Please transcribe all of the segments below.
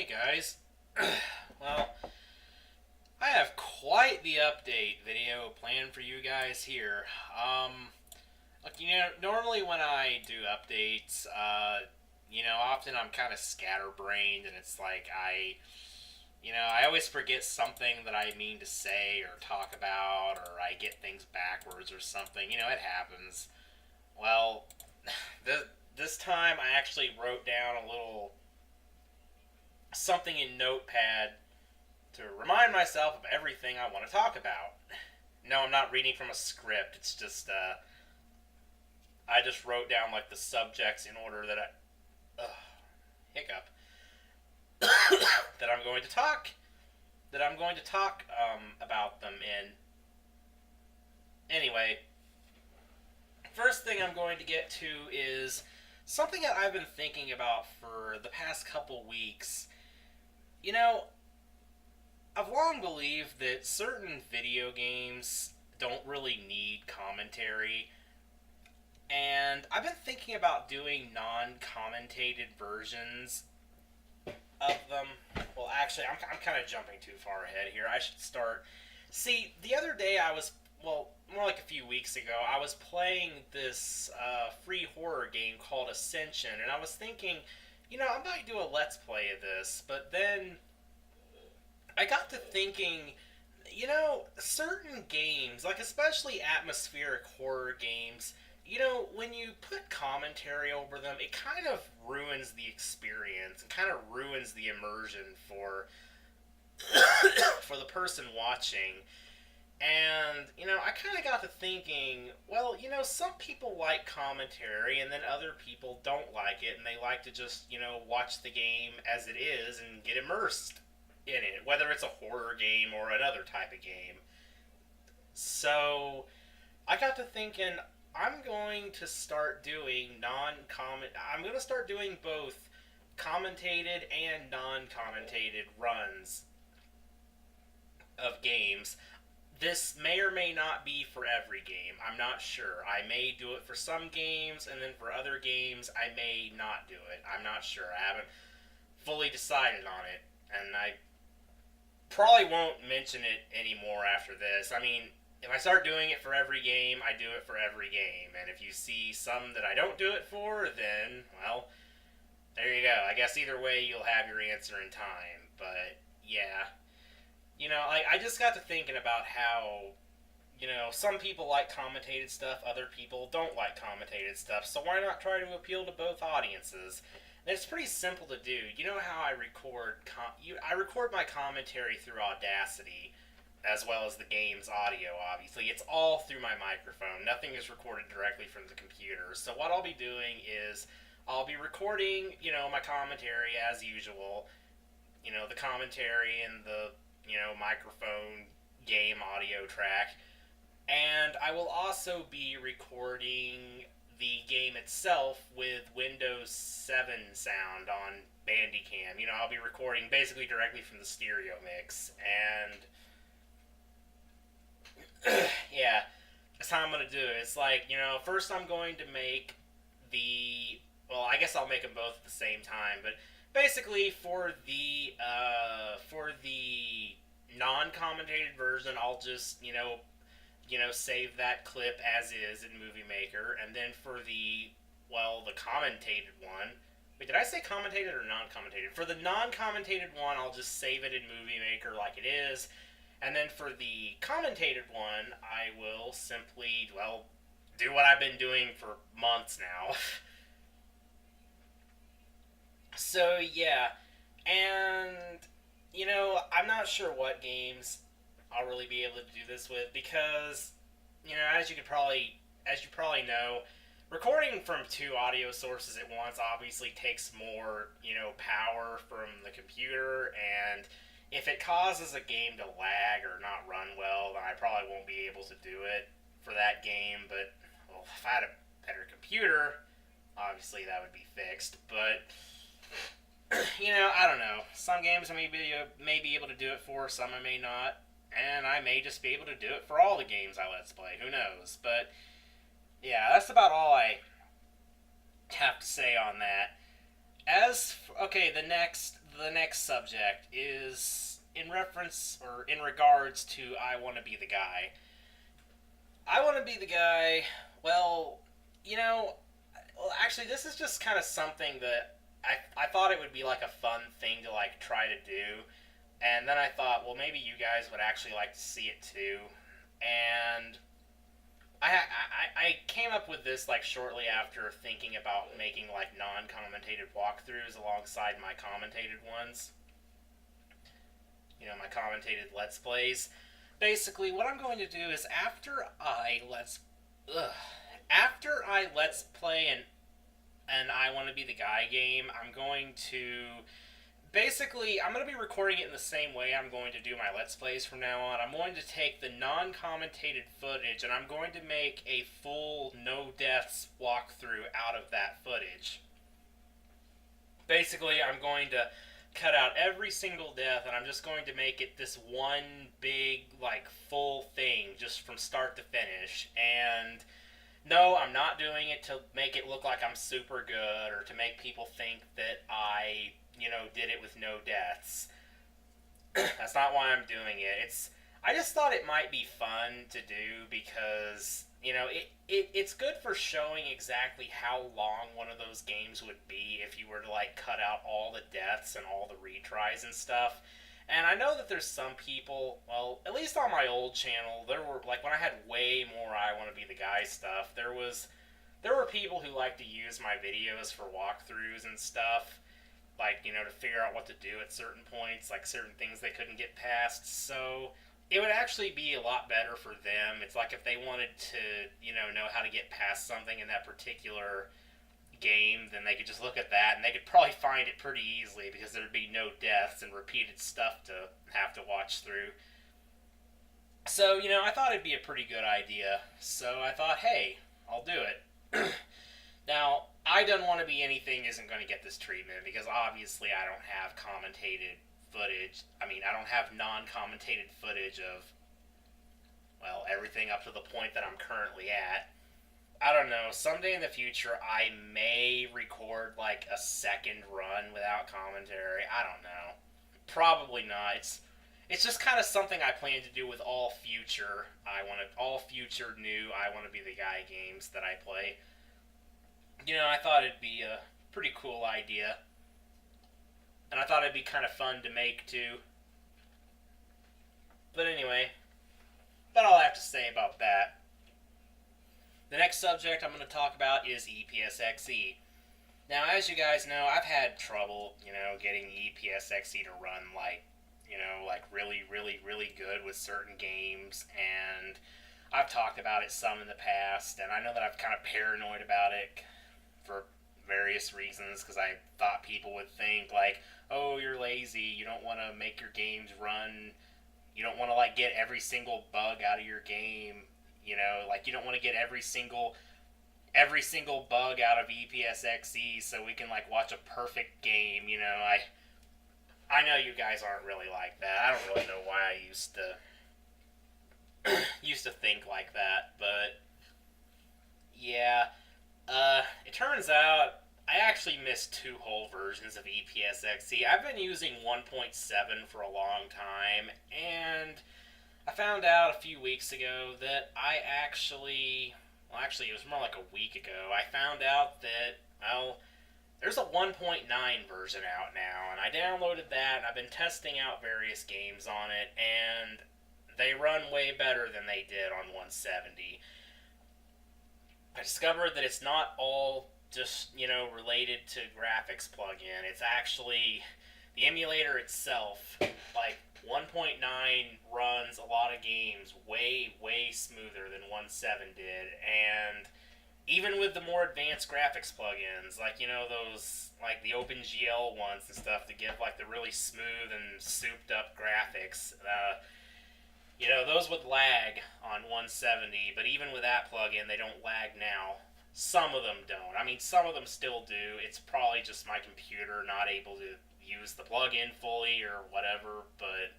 Hey guys. Well, I have quite the update video planned for you guys here. Look, normally when I do updates, often I'm kind of scatterbrained and it's like I always forget something that I mean to say or talk about or I get things backwards or something. It happens. Well, this, this time I actually wrote down a little something in Notepad to remind myself of everything I want to talk about. No, I'm not reading from a script. It's just I just wrote down like the subjects in order that hiccup that I'm going to talk about them in. Anyway, first thing I'm going to get to is something that I've been thinking about for the past couple weeks. You know, I've long believed that certain video games don't really need commentary, and I've been thinking about doing non-commentated versions of them. Well, actually, I'm kind of jumping too far ahead here. I should start. See, the other day more like a few weeks ago, I was playing this free horror game called Ascension, and I was thinking, I might do a Let's Play of this, but then I got to thinking, certain games, like especially atmospheric horror games, when you put commentary over them, it kind of ruins the experience. It kind of ruins the immersion for for the person watching. And, I kind of got to thinking, well, some people like commentary and then other people don't like it and they like to just, watch the game as it is and get immersed in it, whether it's a horror game or another type of game. So, I got to thinking, I'm going to start doing I'm going to start doing both commentated and non-commentated runs of games. This may or may not be for every game. I'm not sure. I may do it for some games, and then for other games, I may not do it. I'm not sure. I haven't fully decided on it, and I probably won't mention it anymore after this. I mean, if I start doing it for every game, I do it for every game, and if you see some that I don't do it for, then, well, there you go. I guess either way, you'll have your answer in time, but, yeah. I just got to thinking about how, some people like commentated stuff, other people don't like commentated stuff, so why not try to appeal to both audiences? And it's pretty simple to do. You know how I record, I record my commentary through Audacity, as well as the game's audio, obviously. It's all through my microphone. Nothing is recorded directly from the computer. So what I'll be doing is, I'll be recording, my commentary as usual, the commentary and the microphone game audio track. And I will also be recording the game itself with Windows 7 sound on Bandicam. I'll be recording basically directly from the stereo mix. And yeah, that's how I'm going to do it. It's like, first I'm going to make I guess I'll make them both at the same time, but basically for the non-commentated version, I'll just save that clip as is in Movie Maker, and then for the commentated one. Wait, did I say commentated or non-commentated? For the non-commentated one, I'll just save it in Movie Maker like it is, and then for the commentated one, I will simply do what I've been doing for months now. So yeah, and I'm not sure what games I'll really be able to do this with because as you probably know, recording from two audio sources at once obviously takes more power from the computer, and if it causes a game to lag or not run well, then I probably won't be able to do it for that game. But if I had a better computer, obviously that would be fixed. But I don't know. Some games I may be able to do it for, some I may not, and I may just be able to do it for all the games I Let's Play. Who knows? But yeah, that's about all I have to say on that. Okay, the the next subject is in reference or in regards to I Want to Be the Guy. I Want to Be the Guy, well, actually, this is just kind of something that I thought it would be like a fun thing to like try to do. And then I thought, well, maybe you guys would actually like to see it too. And I came up with this like shortly after thinking about making like non-commentated walkthroughs alongside my commentated ones. My commentated Let's Plays. Basically, what I'm going to do is after I Let's Play and I Want to Be the Guy game, I'm going to be recording it in the same way I'm going to do my Let's Plays from now on. I'm going to take the non-commentated footage and I'm going to make a full no deaths walkthrough out of that footage. Basically, I'm going to cut out every single death and I'm just going to make it this one big, like, full thing just from start to finish. And no, I'm not doing it to make it look like I'm super good or to make people think that I did it with no deaths. That's not why I'm doing it. I just thought it might be fun to do because, it's good for showing exactly how long one of those games would be if you were to, like, cut out all the deaths and all the retries and stuff. And I know that there's some people, well, at least on my old channel, there were, like, when I had way more I Want to Be the Guy stuff, there were people who liked to use my videos for walkthroughs and stuff. Like, to figure out what to do at certain points, like certain things they couldn't get past. So it would actually be a lot better for them. It's like if they wanted to, know how to get past something in that particular game, then they could just look at that and they could probably find it pretty easily because there'd be no deaths and repeated stuff to have to watch through. So, I thought it'd be a pretty good idea. So I thought, hey, I'll do it. Now, I Don't Want to Be Anything isn't going to get this treatment because obviously I don't have commentated footage. I don't have non-commentated footage of, well, everything up to the point that I'm currently at. I don't know, someday in the future I may record like a second run without commentary. I don't know. Probably not. It's just kind of something I plan to do with all future new I Want to Be the Guy games that I play. I thought it'd be a pretty cool idea. And I thought it'd be kind of fun to make, too. But anyway, that's all I have to say about that. The next subject I'm going to talk about is EPS XE. Now, as you guys know, I've had trouble, getting EPS XE to run like really, really, really good with certain games. And I've talked about it some in the past, and I know that I'm kind of paranoid about it for various reasons, because I thought people would think, like, oh, you're lazy, you don't want to make your games run, you don't want to, like, get every single bug out of your game, like, you don't want to get every single bug out of EPS XE so we can, like, watch a perfect game, I know you guys aren't really like that. I don't really know why I used to think like that, but yeah. It turns out I actually missed two whole versions of EPS XE. I've been using 1.7 for a long time, and I found out a few weeks ago that actually it was more like a week ago, I found out that, well, there's a 1.9 version out now, and I downloaded that, and I've been testing out various games on it, and they run way better than they did on 170. I discovered that it's not all just, related to graphics plugin. It's actually the emulator itself. Like, 1.9 runs a lot of games way, way smoother than 1.7 did. And even with the more advanced graphics plugins, like, those, like, the OpenGL ones and stuff to give, like, the really smooth and souped up graphics, those would lag on 170, but even with that plugin, they don't lag now. Some of them don't. Some of them still do. It's probably just my computer not able to use the plugin fully or whatever, but,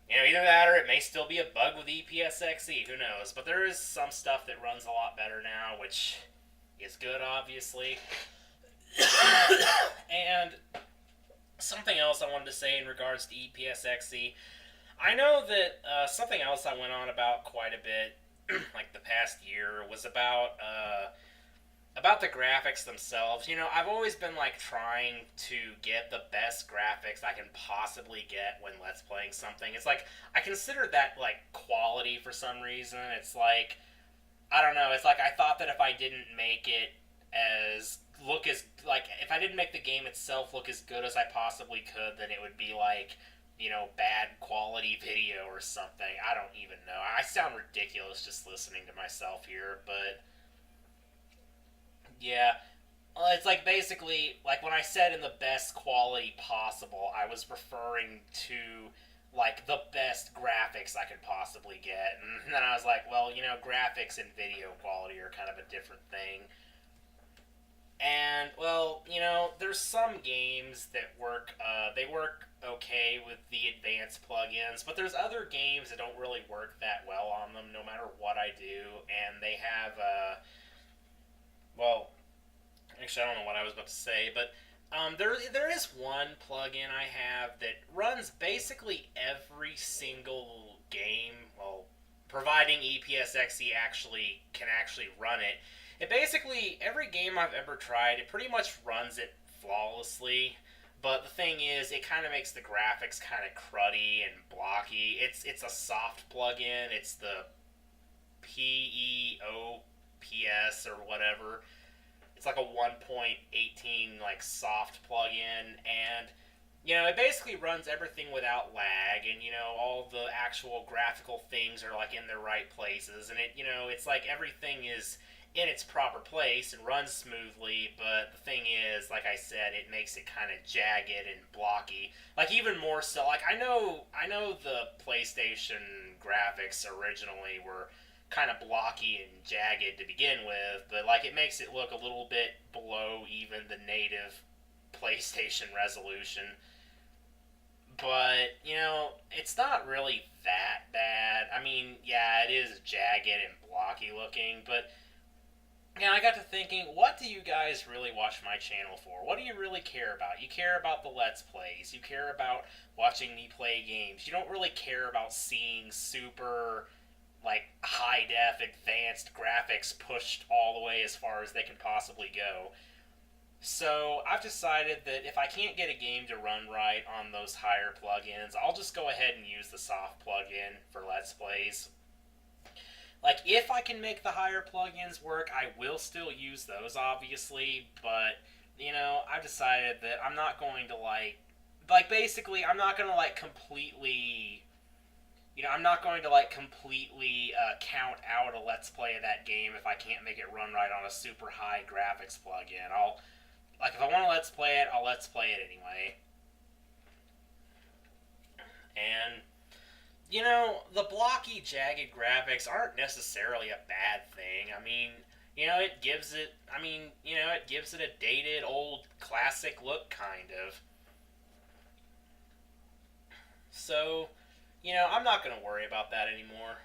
either that or it may still be a bug with EPS XE, who knows. But there is some stuff that runs a lot better now, which is good, obviously. And something else I wanted to say in regards to EPS XD. I know that something else I went on about quite a bit, like the past year, was about the graphics themselves. You know, I've always been like trying to get the best graphics I can possibly get when Let's Playing something. It's like I consider that like quality for some reason. It's like I don't know. It's like I thought that if I didn't make it as look as like if I didn't make the game itself look as good as I possibly could, then it would be like bad quality video or something. I don't even know. I sound ridiculous just listening to myself here, but yeah. Well, it's like basically like when I said in the best quality possible, I was referring to like the best graphics I could possibly get. And then I was like, well, graphics and video quality are kind of a different thing. And well, there's some games that work. They work okay with the advanced plugins, but there's other games that don't really work that well on them, no matter what I do. And they have, well, actually, I don't know what I was about to say, but there is one plugin I have that runs basically every single game. Well, providing EPSXE can actually run it. It basically, every game I've ever tried, it pretty much runs it flawlessly. But the thing is, it kind of makes the graphics kind of cruddy and blocky. It's a soft plugin. It's the PEOPS or whatever. It's like a 1.18 like soft plugin, and it basically runs everything without lag, and all the actual graphical things are like in their right places, and it's like everything is in its proper place and runs smoothly. But the thing is, like I said, it makes it kind of jagged and blocky. Like even more so, like I know the PlayStation graphics originally were kind of blocky and jagged to begin with, but like it makes it look a little bit below even the native PlayStation resolution. But it's not really that bad. I mean, yeah, it is jagged and blocky looking, but I got to thinking, what do you guys really watch my channel for? What do you really care about? You care about the Let's Plays. You care about watching me play games. You don't really care about seeing super like high def advanced graphics pushed all the way as far as they can possibly go. So I've decided that if I can't get a game to run right on those higher plugins, I'll just go ahead and use the soft plugin for Let's Plays. Like if I can make the higher plugins work, I will still use those obviously, but I've decided that I'm not going to basically I'm not going to completely I'm not going to completely count out a Let's Play of that game if I can't make it run right on a super high graphics plugin. If I want to Let's Play it, I'll Let's Play it anyway. And the blocky, jagged graphics aren't necessarily a bad thing. I mean, it gives it a dated, old, classic look kind of. So I'm not going to worry about that anymore.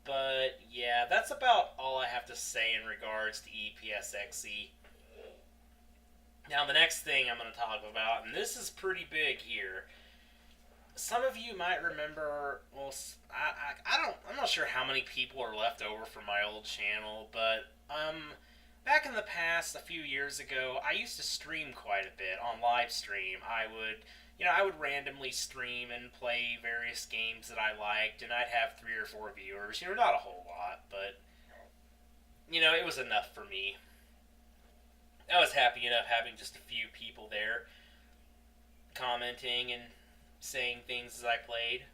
But, yeah, that's about all I have to say in regards to EPSXE. Now, the next thing I'm going to talk about, and this is pretty big here. Some of you might remember, well, I'm not sure how many people are left over from my old channel, but, back in the past, a few years ago, I used to stream quite a bit on live stream. I would randomly stream and play various games that I liked, and I'd have 3 or 4 viewers. Not a whole lot, but, it was enough for me. I was happy enough having just a few people there commenting and saying things as I played.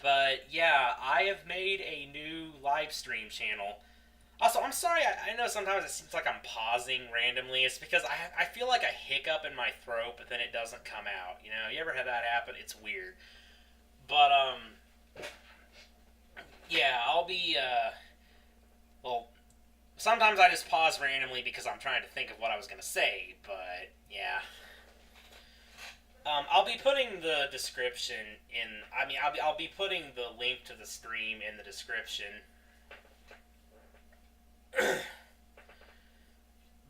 But, yeah, I have made a new live stream channel. Also, I'm sorry, I know sometimes it seems like I'm pausing randomly. It's because I feel like a hiccup in my throat, but then it doesn't come out. You ever had that happen? It's weird. But, yeah, I'll be, well, sometimes I just pause randomly because I'm trying to think of what I was going to say, but, yeah. I'll be putting the description I'll be putting the link to the stream in the description.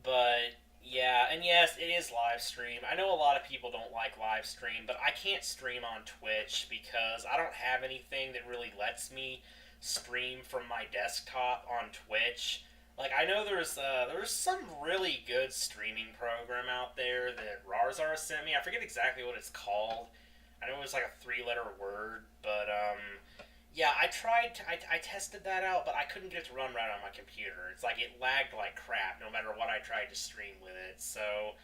But Yeah, and yes, it is live stream. I know a lot of people don't like live stream, but I can't stream on Twitch because I don't have anything that really lets me stream from my desktop on Twitch. Like I know there's some really good streaming program out there that Rarzar sent me. I forget exactly what it's called. I know it was like a three-letter word, but yeah, I tried. I tested that out, but I couldn't get it to run right on my computer. It's like it lagged like crap, no matter what I tried to stream with it. So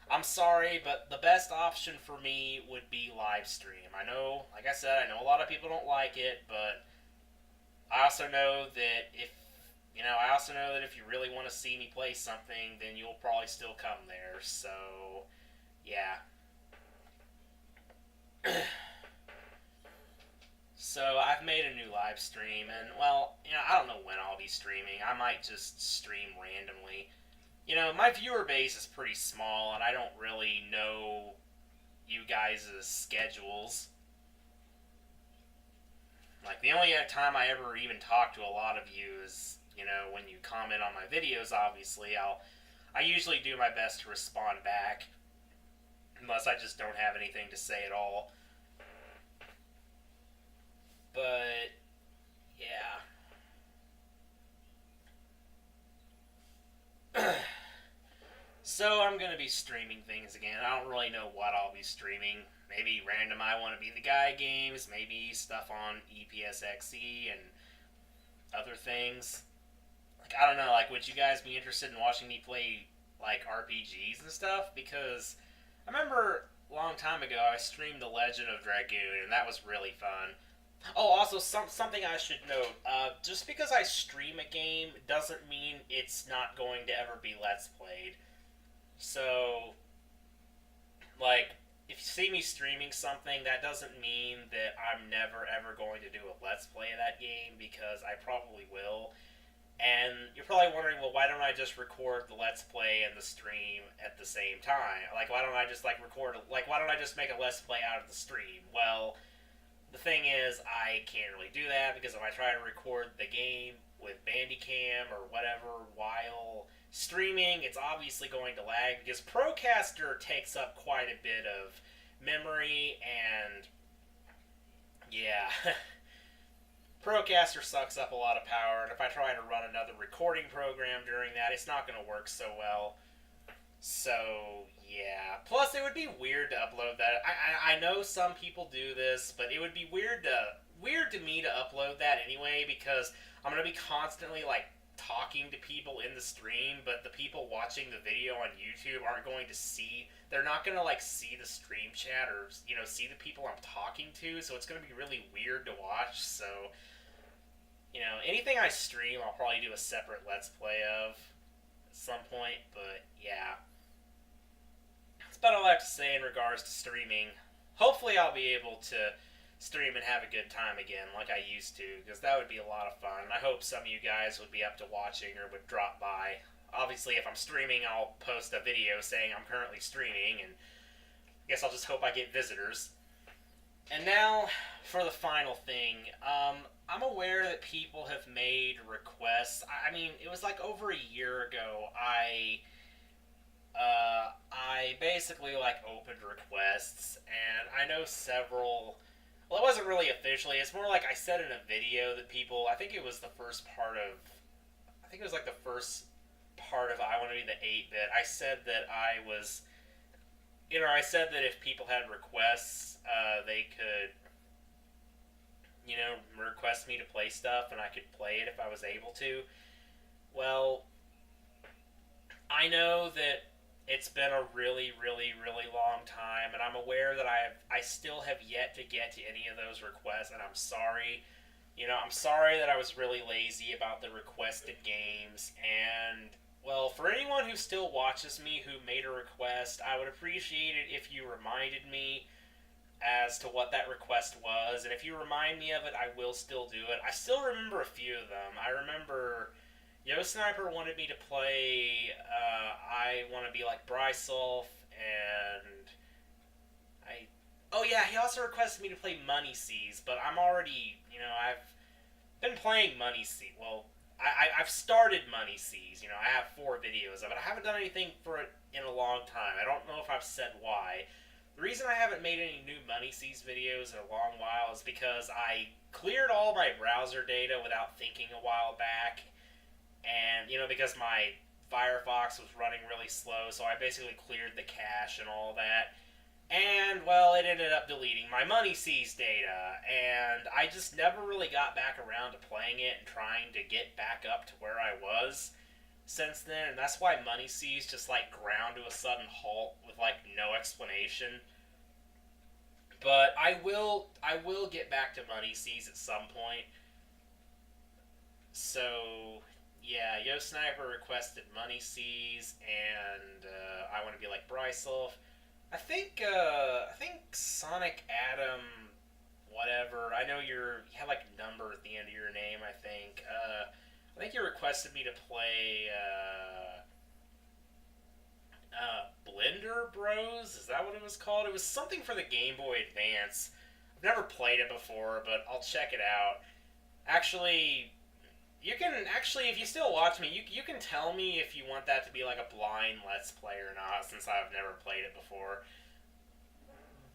I'm sorry, but the best option for me would be live stream. I know, like I said, I know a lot of people don't like it, but I also know that I also know that if you really want to see me play something, then you'll probably still come there. So yeah. So I've made a new live stream, and well, I don't know when I'll be streaming. I might just stream randomly. My viewer base is pretty small, and I don't really know you guys' schedules. Like the only time I ever even talk to a lot of you is, when you comment on my videos. Obviously, I usually do my best to respond back, unless I just don't have anything to say at all. But yeah. So I'm gonna be streaming things again. I don't really know what I'll be streaming. Maybe random I Want to Be the Guy games. Maybe stuff on EPS XE and other things. Like I don't know. Like, would you guys be interested in watching me play like RPGs and stuff? Because I remember a long time ago I streamed The Legend of Dragoon, and that was really fun. Oh, also something I should note. Just because I stream a game doesn't mean it's not going to ever be Let's Played. So, like, if you see me streaming something, that doesn't mean that I'm never ever going to do a Let's Play of that game, because I probably will. And you're probably wondering, well, why don't I just record the Let's Play and the stream at the same time? Like, why don't I just, why don't I just make a Let's Play out of the stream? Well, the thing is, I can't really do that, because if I try to record the game with Bandicam or whatever while streaming, it's obviously going to lag, because Procaster takes up quite a bit of memory, and yeah, Procaster sucks up a lot of power, and if I try to run another recording program during that, it's not going to work so well. So yeah. Plus, it would be weird to upload that. I know some people do this, but it would be weird to me to upload that anyway, because I'm gonna be constantly like talking to people in the stream, but the people watching the video on YouTube aren't going to see. They're not gonna like see the stream chat or see the people I'm talking to. So it's gonna be really weird to watch. So anything I stream, I'll probably do a separate Let's Play of at some point. But yeah. That's about all I have to say in regards to streaming. Hopefully I'll be able to stream and have a good time again like I used to, because that would be a lot of fun. I hope some of you guys would be up to watching or would drop by. Obviously, if I'm streaming, I'll post a video saying I'm currently streaming, and I guess I'll just hope I get visitors. And now for the final thing. I'm aware that people have made requests. I mean, it was like over a year ago. I basically like opened requests, and I know several. Well, it wasn't really officially. It's more like I said in a video that people. I think it was the first part of. I think it was like the first part of I Want to Be the 8-Bit. I said that I was. I said that if people had requests, they could. Request me to play stuff, and I could play it if I was able to. Well, I know that it's been a really, really, really long time, and I'm aware that I still have yet to get to any of those requests, and I'm sorry. I'm sorry that I was really lazy about the requested games, and, well, for anyone who still watches me who made a request, I would appreciate it if you reminded me as to what that request was, and if you remind me of it, I will still do it. I still remember a few of them. I remember Yo Sniper wanted me to play I Want to Be Like Brysolf, and oh yeah, he also requested me to play Money Seas, but I'm already, I've been playing Money Seas. Well, I've started Money Seas. You know, I have 4 videos of it. I haven't done anything for it in a long time. I don't know if I've said why. The reason I haven't made any new Money Seas videos in a long while is because I cleared all my browser data without thinking a while back. And, you know, because my Firefox was running really slow, so I basically cleared the cache and all that. And, well, it ended up deleting my Money Seas data, and I just never really got back around to playing it and trying to get back up to where I was since then, and that's why Money Seas just, like, ground to a sudden halt with, like, no explanation. But I will get back to Money Seas at some point. So, yeah, Yo Sniper requested Money Seas, and I want to be like Bryself. I think Sonic Adam, whatever. I know you have like a number at the end of your name. I think you requested me to play Blender Bros. Is that what it was called? It was something for the Game Boy Advance. I've never played it before, but I'll check it out. Actually, you can if you still watch me, you can tell me if you want that to be like a blind Let's Play or not, since I've never played it before.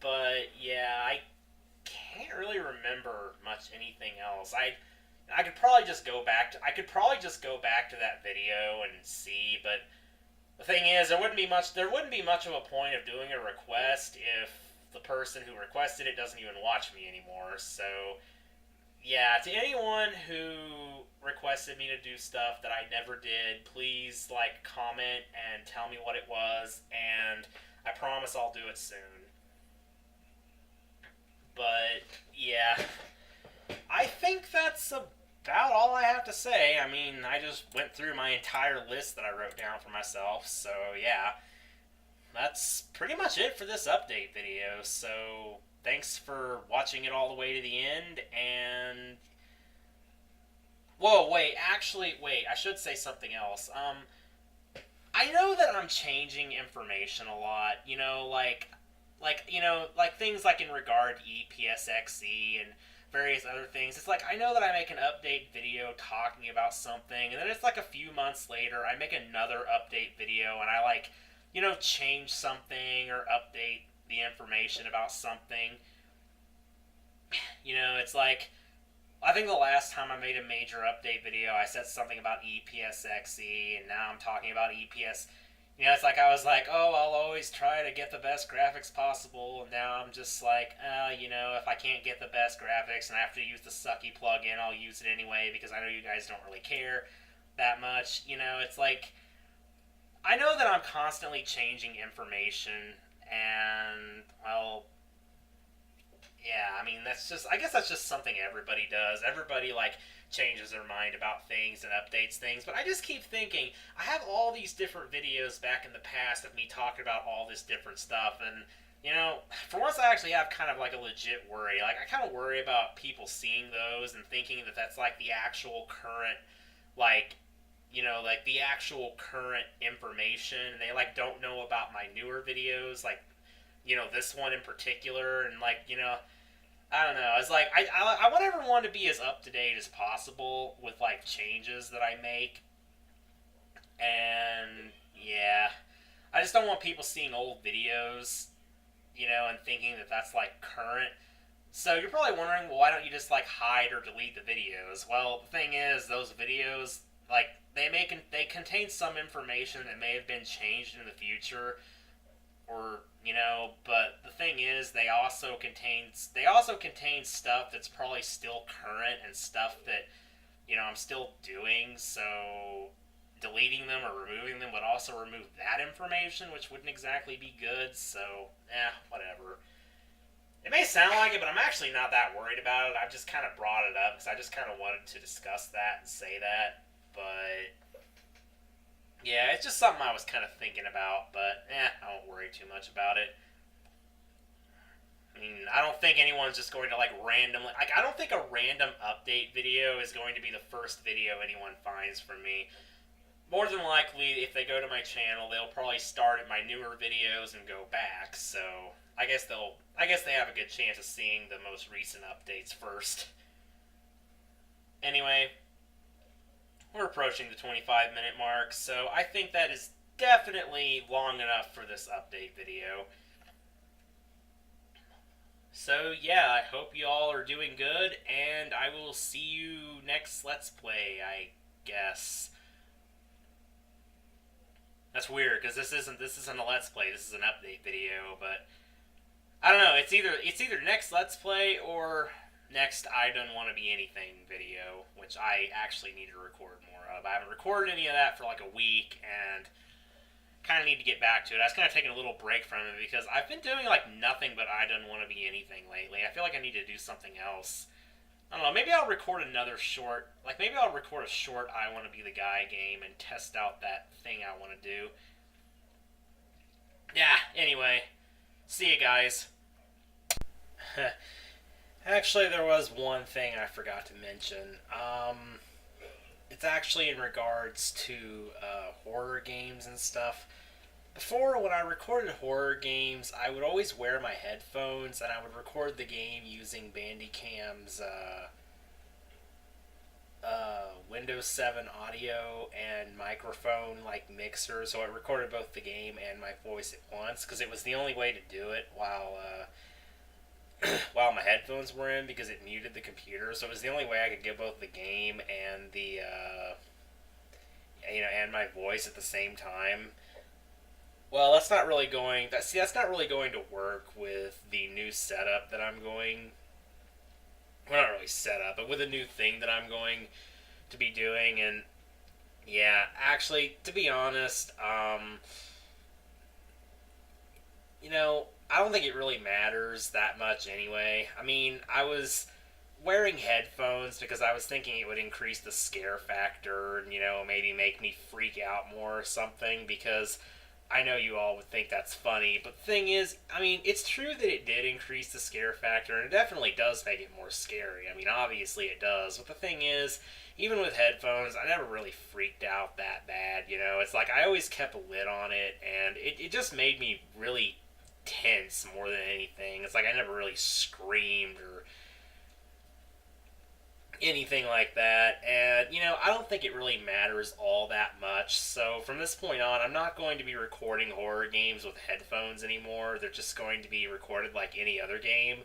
But yeah, I can't really remember much anything else. I could probably just go back to that video and see, but the thing is, there wouldn't be much of a point of doing a request if the person who requested it doesn't even watch me anymore. So yeah, to anyone who requested me to do stuff that I never did, please, like, comment and tell me what it was, and I promise I'll do it soon. But, yeah, I think that's about all I have to say. I mean, I just went through my entire list that I wrote down for myself, so yeah. That's pretty much it for this update video, so thanks for watching it all the way to the end, and... Whoa, wait, I should say something else. I know that I'm changing information a lot, you know, like things like in regard to EPSXE and various other things. It's like, I know that I make an update video talking about something, and then it's like a few months later, I make another update video, and I, like, you know, change something or update the information about something. You know, it's like, I think the last time I made a major update video, I said something about EPSXE, and now I'm talking about EPS. You know, it's like I was like, oh, I'll always try to get the best graphics possible, and now I'm just like, you know, if I can't get the best graphics and I have to use the sucky plugin, I'll use it anyway, because I know you guys don't really care that much. You know, it's like, I know that I'm constantly changing information, and, well, yeah, I mean, I guess that's just something everybody does. Everybody, like, changes their mind about things and updates things, but I just keep thinking, I have all these different videos back in the past of me talking about all this different stuff, and, you know, for once I actually have kind of, like, a legit worry. Like, I kind of worry about people seeing those and thinking that that's, like, the actual current, like, you know, like, the actual current information, and they, like, don't know about my newer videos, like, you know, this one in particular, and, like, you know, I don't know. It's like, I want everyone to be as up-to-date as possible with, like, changes that I make. And, yeah. I just don't want people seeing old videos, you know, and thinking that that's, like, current. So you're probably wondering, well, why don't you just, like, hide or delete the videos? Well, the thing is, those videos, like, they contain some information that may have been changed in the future, or, you know, but the thing is, they also contain stuff that's probably still current and stuff that, you know, I'm still doing, so deleting them or removing them would also remove that information, which wouldn't exactly be good, so, whatever. It may sound like it, but I'm actually not that worried about it. I've just kind of brought it up because I just kind of wanted to discuss that and say that, but yeah, it's just something I was kind of thinking about, but I won't worry too much about it. I mean, I don't think anyone's just going to, like, randomly... Like, I don't think a random update video is going to be the first video anyone finds from me. More than likely, if they go to my channel, they'll probably start at my newer videos and go back, so I guess they have a good chance of seeing the most recent updates first. Anyway, we're approaching the 25-minute mark, so I think that is definitely long enough for this update video. So yeah, I hope you all are doing good, and I will see you next Let's Play, I guess. That's weird, because this isn't a Let's Play, this is an update video, but I don't know, it's either next Let's Play or next I Don't Want to Be Anything video, which I actually need to record more of. I haven't recorded any of that for like a week, and kind of need to get back to it. I was kind of taking a little break from it because I've been doing like nothing but I Don't Want to Be Anything lately. I feel like I need to do something else. I don't know, maybe I'll record another short, like maybe I'll record a short I Want to Be the Guy game and test out that thing I want to do. Yeah, anyway, see you guys. Actually, there was one thing I forgot to mention. It's actually in regards to horror games and stuff. Before, when I recorded horror games, I would always wear my headphones and I would record the game using Bandicam's Windows 7 audio and microphone like mixer, so it recorded both the game and my voice at once because it was the only way to do it while while my headphones were in, because it muted the computer. So it was the only way I could get both the game and the and my voice at the same time. Well, that's not really going to work with the new setup that I'm going. Well, not really setup, but with a new thing that I'm going to be doing. And yeah, actually, to be honest, I don't think it really matters that much anyway. I mean, I was wearing headphones because I was thinking it would increase the scare factor and, maybe make me freak out more or something, because I know you all would think that's funny. But the thing is, I mean, it's true that it did increase the scare factor, and it definitely does make it more scary. I mean, obviously it does. But the thing is, even with headphones, I never really freaked out that bad, It's like I always kept a lid on it, and it just made me really tense more than anything. It's like I never really screamed or anything like that, and I don't think it really matters all that much. So from this point on, I'm not going to be recording horror games with headphones anymore. They're just going to be recorded like any other game,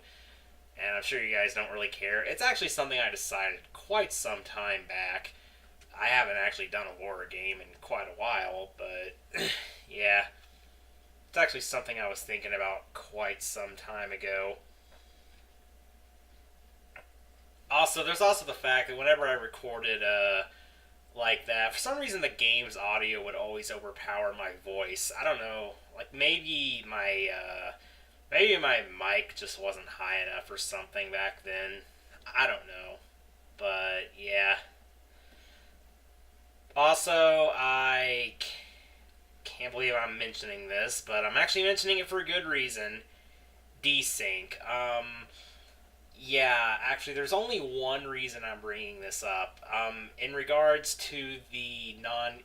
and I'm sure you guys don't really care. It's actually something I decided quite some time back. I haven't actually done a horror game in quite a while, but yeah, it's actually something I was thinking about quite some time ago. Also, there's also the fact that whenever I recorded like that, for some reason the game's audio would always overpower my voice. I don't know, like maybe my mic just wasn't high enough or something back then. I don't know, but yeah. Also, I can't believe I'm mentioning this, but I'm actually mentioning it for a good reason. Desync. Yeah, actually, there's only one reason I'm bringing this up. In regards to the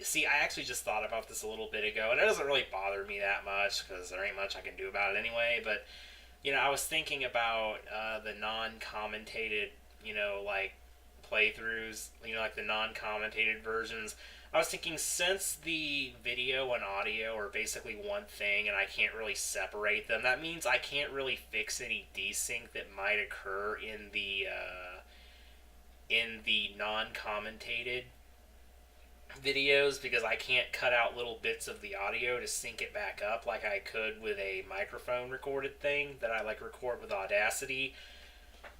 See, I actually just thought about this a little bit ago, and it doesn't really bother me that much, because there ain't much I can do about it anyway, but, I was thinking about the non-commentated, like, playthroughs, like the non-commentated versions. I was thinking, since the video and audio are basically one thing and I can't really separate them, that means I can't really fix any desync that might occur in the non-commentated videos, because I can't cut out little bits of the audio to sync it back up like I could with a microphone recorded thing that I record with Audacity.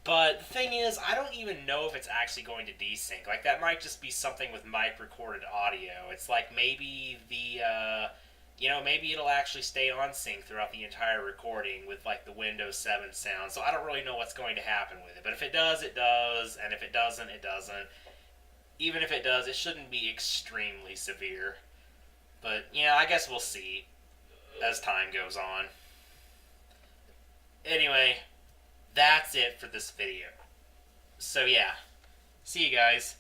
But the thing is, I don't even know if it's actually going to desync. Like, that might just be something with mic-recorded audio. It's like maybe maybe it'll actually stay on sync throughout the entire recording with, the Windows 7 sound. So I don't really know what's going to happen with it. But if it does, it does. And if it doesn't, it doesn't. Even if it does, it shouldn't be extremely severe. But, I guess we'll see as time goes on. Anyway, that's it for this video. So yeah, see you guys.